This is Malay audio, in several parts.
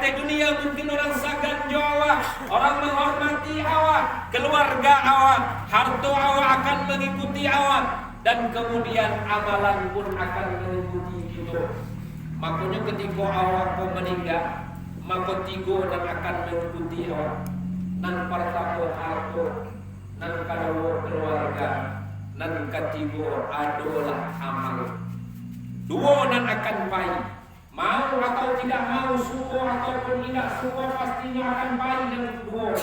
teh dunia mungkin orang sagan awak, orang menghormati awak, keluarga awak, harta awak akan mengikuti awak, dan kemudian amalan pun akan mengikuti kita. Makanya ketika awak kau meninggal, maka tiga dan akan mengikuti awak. Nan pertama harta, nan kedua keluarga, nan ketiga adalah amal. Dua nan akan baik. Mau atau tidak mau, suka ataupun tidak suka, pastinya akan baik dan dua.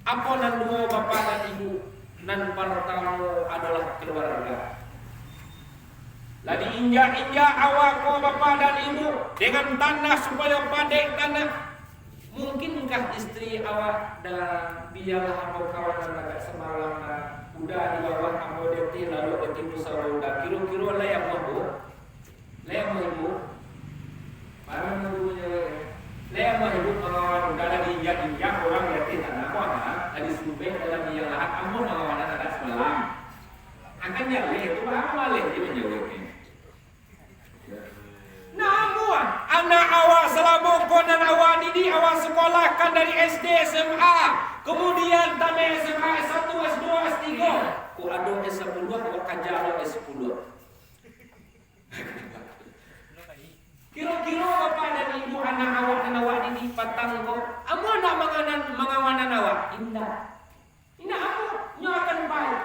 Apa nan dua bapak dan ibu? Nan pertama adalah keluarga. Lah diinjak-injak awak ko bapak dan ibu dengan tanah supaya padek tanah. Mungkinkah istri awak dan biarlah mau kawan agak semalam udah di bawah kamu detik lalu detik musawada kira-kira layak mau layak mau ibu mana menurutnya layak mau ibu pengawan udah lagi injak-injak orang detik tanah mana lagi subeh dalam yang lahat kamu pengawanan ada semalam akan nyale itu apa malih dia menjawabnya. Namun anak awak selama konan awak didik awak sekolahkan dari SD SMA, kemudian tamat SMA S1 S2 S3, ku ada S10 awak kerja S10. Kira-kira bapak dan ibu anak awak dan awak didik patang kau, amu nak mengawanan awak indah apa nya akan baik,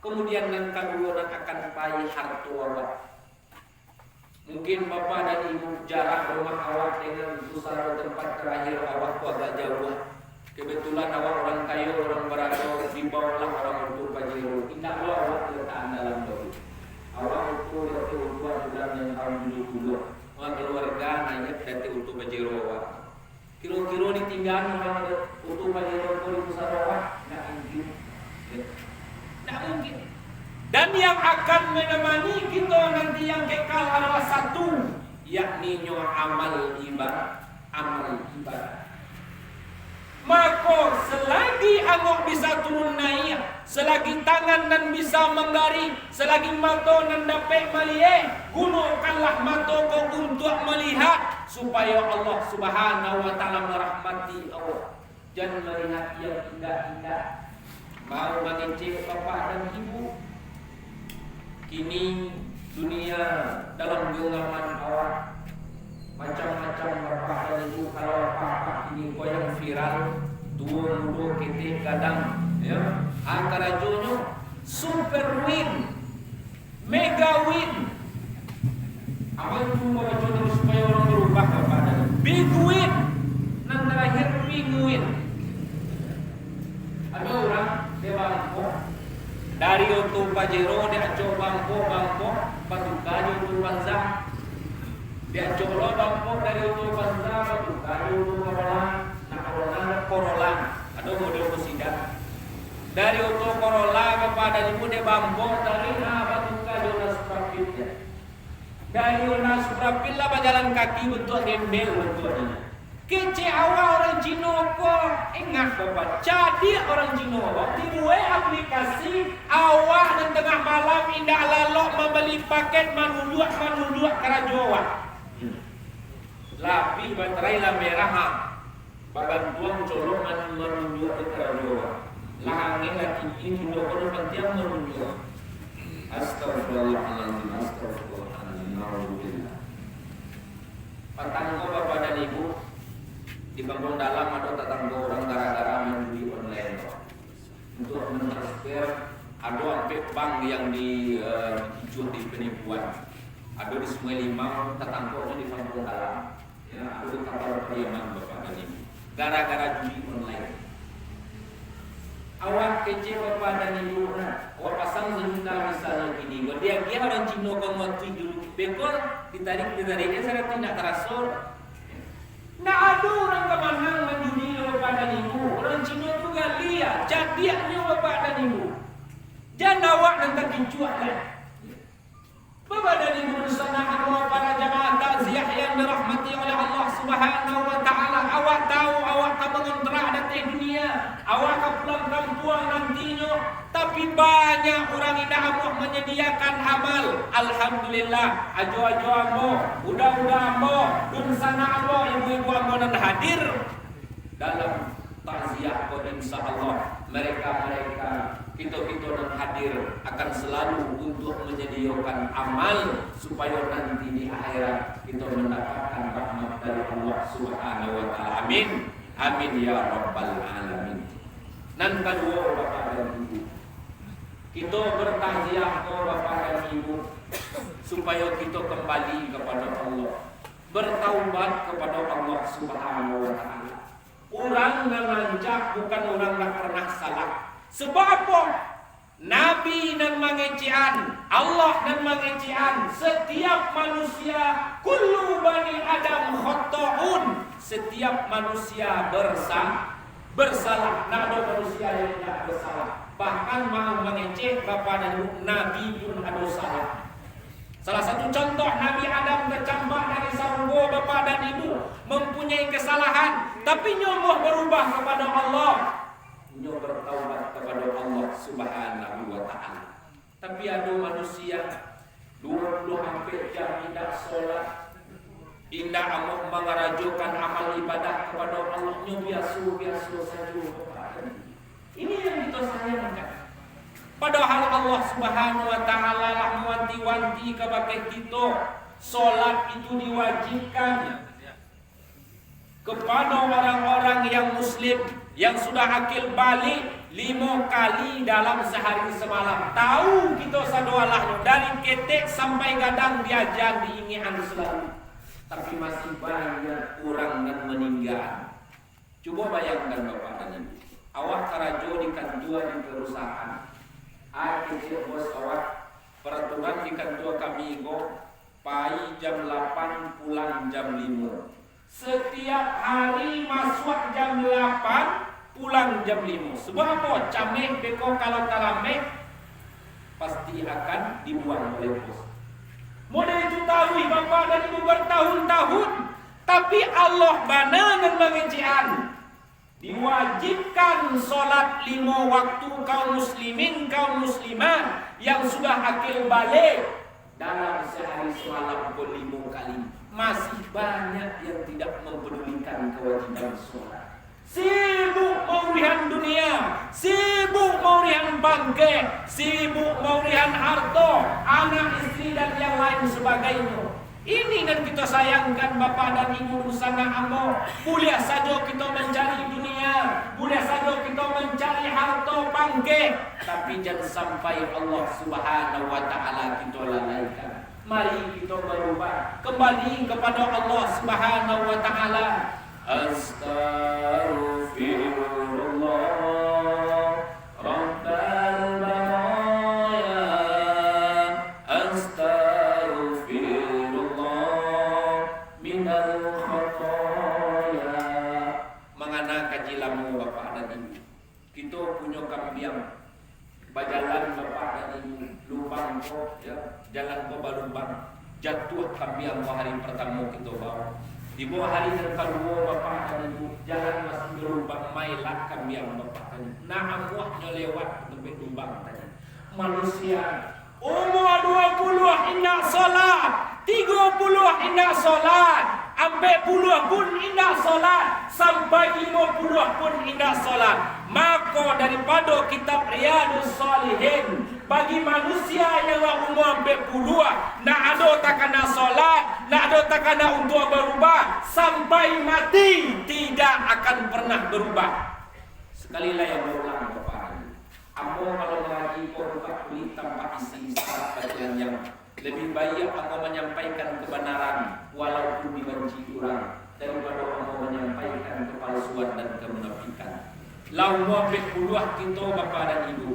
kemudian nan kedua nan akan baik harta awak. Mungkin bapak dan ibu jarak rumah awak dengan pusara tempat terakhir awak agak jauh. Kebetulan awak orang kaya, orang berada di bawah orang untuk Pajero. Tidaklah awak letakkan dalam doa. Awak untuk yaitu untuk sudah yang tahun dulu. Orang keluarga naik yaitu untuk Pajero awak. Kira-kira ditinggal orang untuk Pajero di pusara awak tidak mungkin. Tidak mungkin. Dan yang akan menemani kita nanti yang kekal adalah satu, yakni amal ibadah, Maka selagi angok bisa turun naik, selagi tangan dan bisa menggari, selagi mata dan dapat melihat, gunakanlah mata kau untuk melihat supaya Allah Subhanahu wa taala merahmati Allah. Jangan melihat yang indah-indah. Mau mengecek bapak dan ibu. Kini dunia dalam genggaman awak macam-macam bapak dan ibu. Kalau bapak ini kau yang viral dua kita kadang ya antara jono super win mega win apa itu bapak jono supaya orang berubah bapak dan big win nan terakhir big win. Ada orang dewasa dari untuk Pajero dia coba bangko patuka untuk Banza dia coba bangko dari untuk Banza patuka untuk Corolla ada model Kusida dari untuk Corolla kepada ibu dia bangko dari patuka Jonas Suprapil dari Jonas Suprapil lah berjalan kaki bentuk gembel bentuknya. Kece awal orang Cina kok ingat bapak jadi orang Cina dibuat aplikasi awak dan tengah malam indah lalok membeli paket manuluk kerajowa lapi baterai lah merah babantuan colok manuluk kerajowa lahangin lagi ini sudah kono pantiang manuluk astagfirullahaladzim patangko bapak dan ibu di kampung dalam ada tetangga orang gara-gara menjudi online untuk mentransfer ada sampai bank yang dijual di penipuan ada di Sungai Limau tetangganya di kampung dalam ya ada di kapal Priaman bapak dan ibu gara-gara judi online awak kece bapak dan ibu awak pasang sejuta misalnya gini dia orang Cina kau mau dulu bekol ditariknya saya tidak terasa. Nah ada orang kemanang menjudi bapak dan ibu. Orang Cina juga lihat jadiannya bapak dan ibu. Jangan awak nanti kincuat kan. Bapak dan ibu bersama para jamaah takziah yang dirahmati oleh Allah Subhanahu wa taala. Awak tahu awak akan mengontrak datang dunia. Awak akan pulang kampung nantinya. Tapi banyak orang ini Allah menyediakan amal. Alhamdulillah. Ajo ambo, udah ambo, dun sana ambo, ibu-ibu ambo dan hadir dalam takziah ko insyaallah mereka kita yang hadir akan selalu untuk menyediakan amal supaya nanti di akhirat kita mendapatkan rahmat dari Allah Subhanahu wa taala. Amin. Amin ya rabbal alamin. Nan kedua Bapak dan Ibu, kita bertakziah ke Bapak dan Ibu supaya kita kembali kepada Allah, bertaubat kepada Allah Subhanahu wa taala. Orang yang rancak bukan orang yang pernah salah. Sebab apa? Nabi dan mengecian, Allah dan mengecian, setiap manusia kullu bani Adam khata'un, setiap manusia bersalah. Nah, ada manusia yang tidak bersalah. Bahkan mau mengecek Bapa dan Nabi pun ada salah. Salah satu contoh, Nabi Adam tercampak dari sarunggo Bapa dan Ibu, mempunyai kesalahan, tapi nyomoh berubah kepada Allah, nyomoh bertaubat kepada Allah Subhanahu wa taala. Tapi ada manusia 20 hampir jam tidak sholat, indah amat mengarajukan amal ibadah kepada Allah, nyomoh biasa saja. Ini yang kita sayangkan. Padahal Allah Subhanahu wa taala lah mewanti-wanti kepada kita, salat itu diwajibkan kepada orang-orang yang muslim yang sudah akil balik 5 kali dalam sehari semalam. Tahu kita sadoalah dari ketek sampai gadang diajar diinginkan selalu. Tapi masih banyak orang yang meninggal. Coba bayangkan Bapak dan Ibu, awak karajo di kantor di perusahaan. Kecil bos awak peraturan di kantor kami pai jam 8 pulang jam 5. Setiap hari masuk jam 8 pulang jam 5. Sebab apa? Cameh beko kalau tarameh pasti akan dibuang oleh bos. Model itu tahu Bapak dan Ibu bertahun-tahun, tapi Allah bana dan mengencian. Diwajibkan solat 5 waktu kaum muslimin, kaum muslimat yang sudah akil balik dalam sehari semalam pun 5 kali. Masih banyak yang tidak mempedulikan kewajiban solat. Sibuk maurihan dunia, sibuk maurihan bangke, sibuk maurihan harta, anak istri dan yang lain sebagainya. Ini dan kita sayangkan Bapak dan Ibu sangat amo. Boleh saja kita mencari dunia, boleh saja kita mencari harta bangke, tapi jangan sampai Allah Subhanahu wa taala kita lalaikan. Mari kita berubah kembali kepada Allah Subhanahu wa taala. Astaghfirullah Rabbal baraya, astaghfirullah minal khataya. Mengana kajilamu Bapak dan Ibu, kita punya kambiang bajalan Bapak dan Ibu, lubang kok ya, jalan kok balubang, jatuh kambiang hari pertama kita bawa. Di bawah hari yang kedua Bapak dan Ibu, jalan masih berlubang, mailah kambiang Bapak dan Ibu. Nah amuahnya lewat lebih lubang tadi. Manusia umur 20 indah solat, 30 indah solat, sampai 10 pun indah solat, sampai 50 pun indah solat. Maka daripada kitab Riyadhus Shalihin, bagi manusia yang umur sampai 10, nak ada takana solat, nak ada takana untuk berubah, sampai mati tidak akan pernah berubah. Sekali lagi yang berulang Bapak. Aku kalau mengaji kau buka kulit tanpa isi syarat bacaan yang lebih baik aku menyampaikan kebenaran walaupun dibenci orang daripada aku menyampaikan kepalsuan dan kemunafikan. Lau mau berpuluh kita Bapak dan Ibu,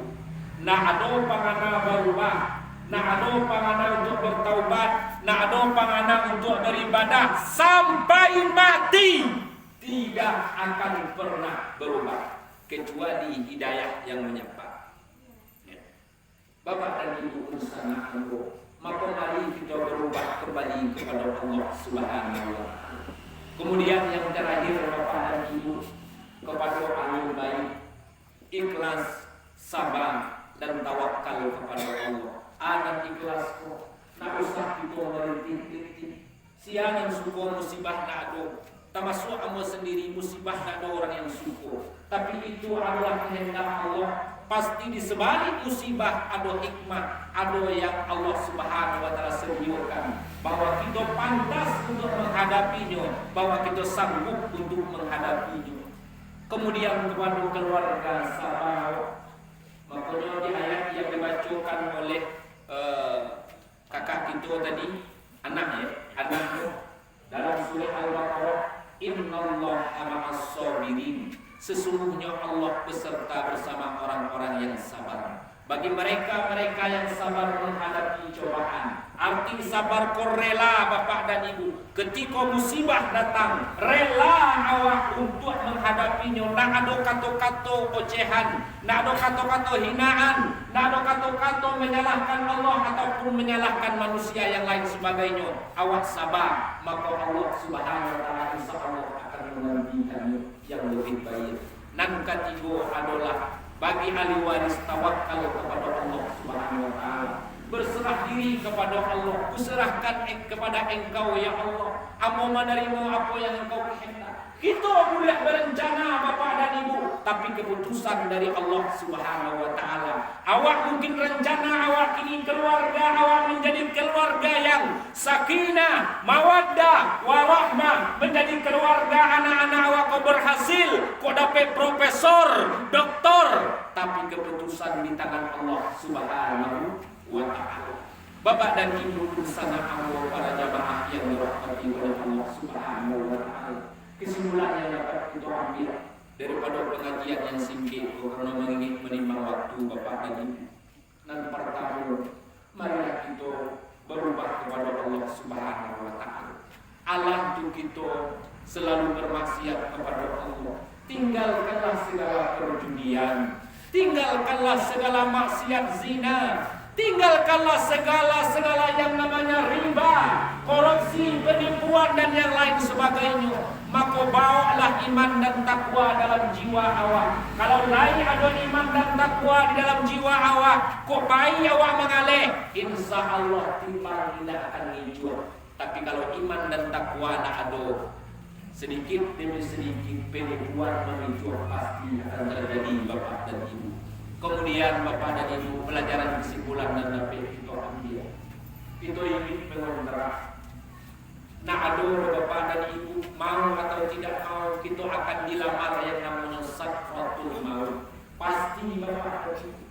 nak ada pangana berubah, nak ada pangana untuk bertaubat, nak ada pangana untuk beribadah sampai mati tidak akan pernah berubah kecuali hidayah yang menyapa. Bapak dan Ibu sangat anggo, maka mari kita berubah kembali kepada Allah Subhanahu wa taala. Kemudian yang terakhir Bapak dan Ibu, kepada ahli baik, ikhlas, sabar dan tawakal kepada Allah. Anak ikhlas kok, nak usah kita merintih-rintih. Siang yang suka musibah nak ada, termasuk amo sendiri musibah tak ada orang yang syukur. Tapi itu adalah kehendak Allah. Pasti di sebalik musibah ada hikmah, ada yang Allah Subhanahu wa taala sediakan, bahwa kita pantas untuk menghadapinya, bahwa kita sanggup untuk menghadapinya. Kemudian kepada keluarga sabar, makanya di ayat yang dibacakan oleh kakak kita tadi, anak dalam surah Al-Baqarah, innallaha ma'as sabirin, sesungguhnya Allah beserta bersama orang-orang yang sabar. Bagi mereka-mereka yang sabar menghadapi cobaan. Arti sabar kau rela Bapak dan Ibu. Ketika musibah datang, rela awak untuk menghadapinya. Tak ada kata-kata ocehan, tak ada kata-kata hinaan, tak ada kata-kata menyalahkan Allah ataupun menyalahkan manusia yang lain sebagainya. Awak sabar, maka Allah Subhanahu wa taala insyaallah akan menantikannya yang lebih baik. Nan ketiga adalah bagi ahli waris tawakal kepada Allah Subhanahu wa taala. Berserah diri kepada Allah, kuserahkan kepada Engkau ya Allah. Amo menerima apa yang Engkau kehendak. Kita boleh berencana Bapak dan Ibu, tapi keputusan dari Allah Subhanahu wa taala. Awak mungkin rencana awak ini keluarga awak menjadi keluarga yang sakinah, mawaddah, warahmah, menjadi keluarga anak-anak awak kau berhasil, kau dapat profesor, doktor, tapi keputusan di tangan Allah Subhanahu wa ta'ala. Bapak dan Ibu bersama Allah, para jamaah yang dirahmati oleh Allah Subhanahu wa ta'ala. Kesimpulan yang dapat kita ambil daripada pengajian yang singkat karena mengingat menimbang waktu Bapak dan Ibu. Dan pertama, marilah kita berubah kepada Allah Subhanahu wa ta'ala. Allah itu kita selalu bermaksiat kepada Allah. Tinggalkanlah segala perjudian, tinggalkanlah segala maksiat zina, tinggalkanlah segala yang namanya riba, korupsi, penipuan dan yang lain sebagainya. Maka bawalah iman dan takwa dalam jiwa awak. Kalau lain ada iman dan takwa di dalam jiwa awak, kok baik awak mengalih, insya Allah timbang tidak akan hijau. Tapi kalau iman dan takwa tak ada, sedikit demi sedikit penipuan menghijau pasti akan terjadi Bapak dan Ibu. Kemudian Bapak dan Ibu, pelajaran kesimpulan dan dapat kita ambil, itu ingin mengontrak. Nah ada Bapak dan Ibu, mau atau tidak mau, kita akan dilamar yang namanya sakratul maut. Pasti Bapak dan Ibu.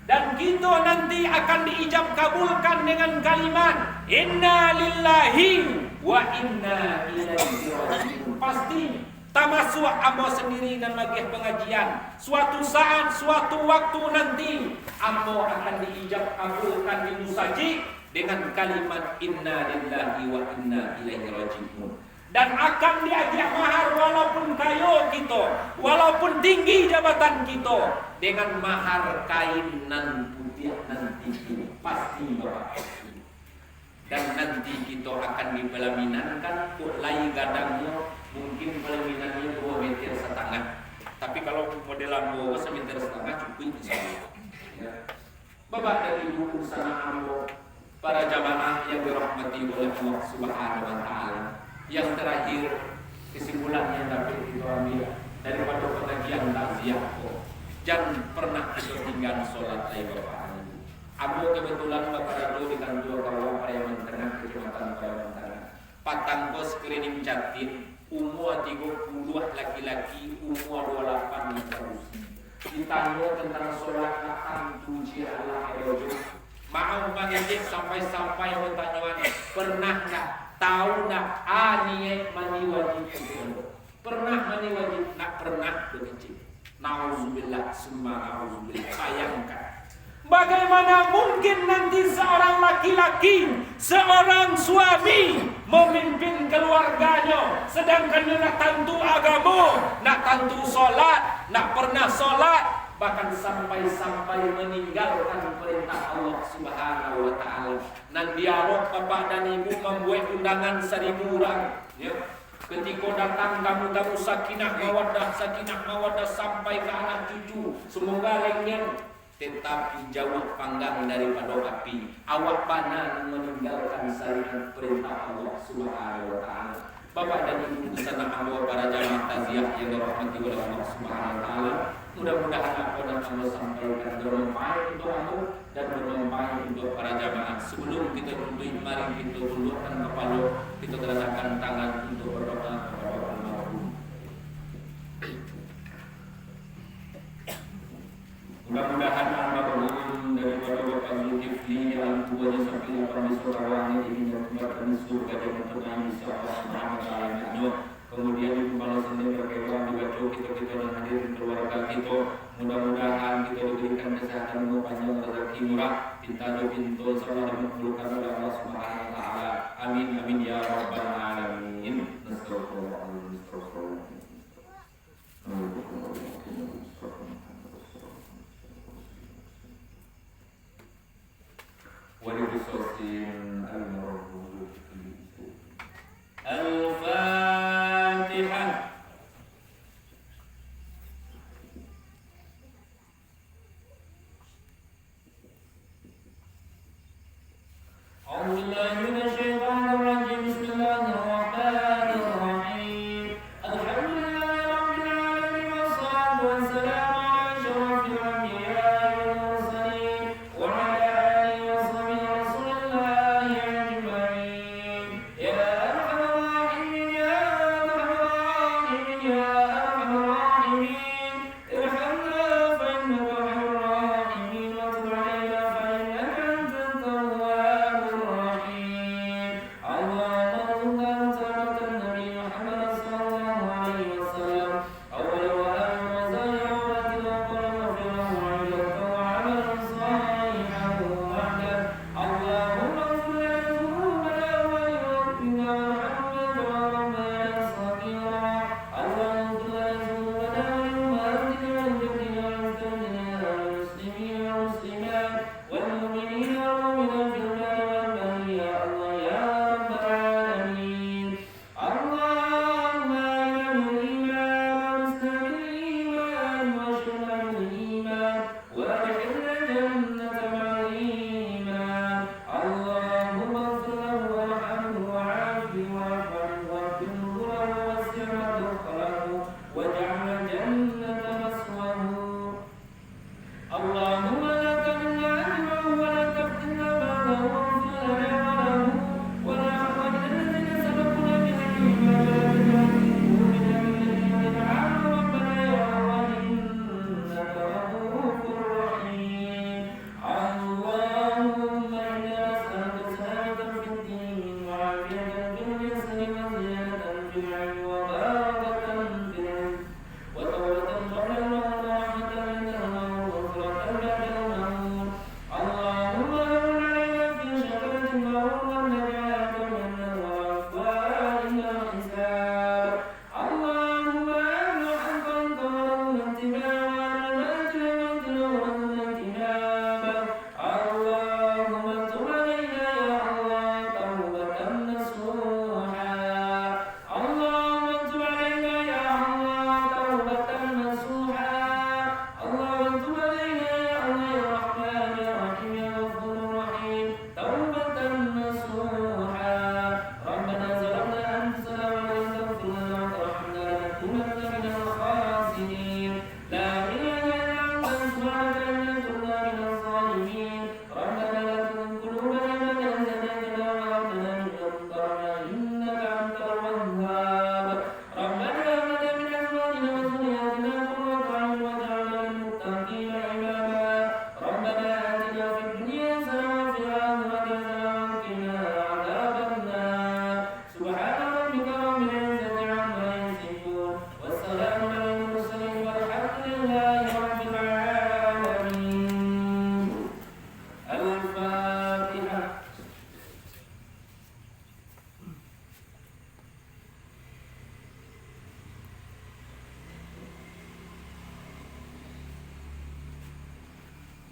Dan kita nanti akan diijab kabulkan dengan kalimat inna lillahi wa inna ilaihi raji'un. Pasti termasuk ambo sendiri dan lagi pengajian. Suatu saat, suatu waktu nanti ambo akan diijab kabulkan di musajid dengan kalimat inna lillahi wa inna ilaihi raji'un. Dan akan diajak mahar walaupun kaya kita, walaupun tinggi jabatan kita, dengan mahar kain nan putih nanti pasti Bapak. Dan nanti kita akan dipelaminankan kulai gadangnya, mungkin pelaminannya 2,5 meter. Tapi kalau model ambo 1,5 meter cukup insyaallah. Ya. Bapak dan Ibu bersama ambo, para jamaah yang dirahmati oleh Allah Subhanahu wa taala. Yang terakhir, kesimpulan yang dapat kita ambil daripada pengajian takziah, jangan pernah kita tinggal sholat lagi Bapak. Abu kebetulan Bapak Rado di kantor Karawang Pariaman Tengah, Kecamatan Pariaman Tengah. Patangkos screening jatin, umur 30 laki-laki, umur 28 terus. Ditanya tentang sholat akan tuji Allah Erojo. Mau mengejek sampai-sampai bertanya, pernah tak? Tahu nak niat mani wajib itu? Pernah mani wajib? Nak pernah begitu. Nauzubillah, summa nauzubillah. Bayangkan, bagaimana mungkin nanti seorang laki-laki, seorang suami memimpin keluarganya, sedangkan dia nak tantu agama, nak tantu solat, nak pernah solat, bahkan sampai meninggalkan perintah Allah Subhanahu wa taala. Dan dialog Bapak dan Ibu membuat undangan 1.000 orang, ya. Ketika datang tamu-tamu sakinah mawaddah sampai ke anak cucu, semoga lenggen, tetapi jauh panggang daripada api. Awak panan meninggalkan syariat perintah Allah Subhanahu wa taala. Bapak dan Ibu beserta para jamaah takziah yang dirahmati oleh Allah Subhanahu wa taala, mudah-mudahan apa yang Allah sampaikan bermanfaat untuk aku dan bermanfaat untuk para jamaah. Sebelum kita duduk, mari kita ulurkan kepala, kita gerakan tangan untuk berdoa kepada almarhum. Mudah-mudahan almarhum daripada Bapak Zulkifli yang tuanya sampai para surawangi ini dan surga dan tenang insyaallah Subhanahu wa taala. Kemudian di kepala sendiri berkewan dibaca kita dan hadirin keluarga kita. Mudah-mudahan kita diberikan kesehatan panjang, rezeki murah, pintu serta dimudahkan oleh Allah Subhanahu wa taala. Amin amin ya rabbal alamin. Astagfirullahaladzim. ولبصوصين المرغوب الفاتحة. أعوذ بالله من الشيطان الرجيم. بسم الله الرحمن الرحيم. الحمد لله رب العالمين والصلاة والسلام على أشرف الأنبياء والمرسلين وعلى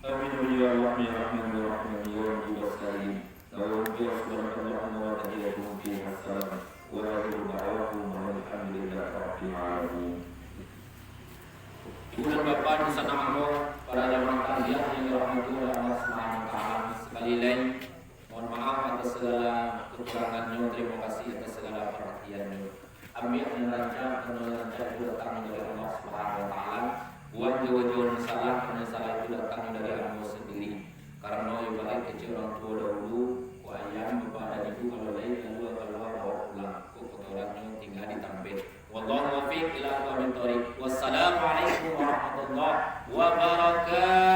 Amin ya Allah ya Rahman ya Rahim ya Rabbul Alamin. Tawakkaltu subhanallahi wa ta'ala fi hasan wa akhiru da'wahum alhamdulillahi rabbil alamin. Ibu dan Bapak di sana Allah, para jamaah takziah yang dirahmati oleh Allah Subhanahu wa taala, sekali lain mohon maaf atas segala kekurangannya, terima kasih atas segala perhatiannya. ambil merancang itu datang dari Allah Subhanahu wa taala. Buat jauh-jauh salah karena salah itu datang dari Allah sendiri. Karena ibarat kecil orang tua dahulu, ku ayam bapak dan ibu kalau lain lalu keluar bawa pulang, ku kotorannya tinggal ditampil. Wallahu muwaffiq ila aqwamit thoriq. Wassalamualaikum warahmatullahi wabarakatuh.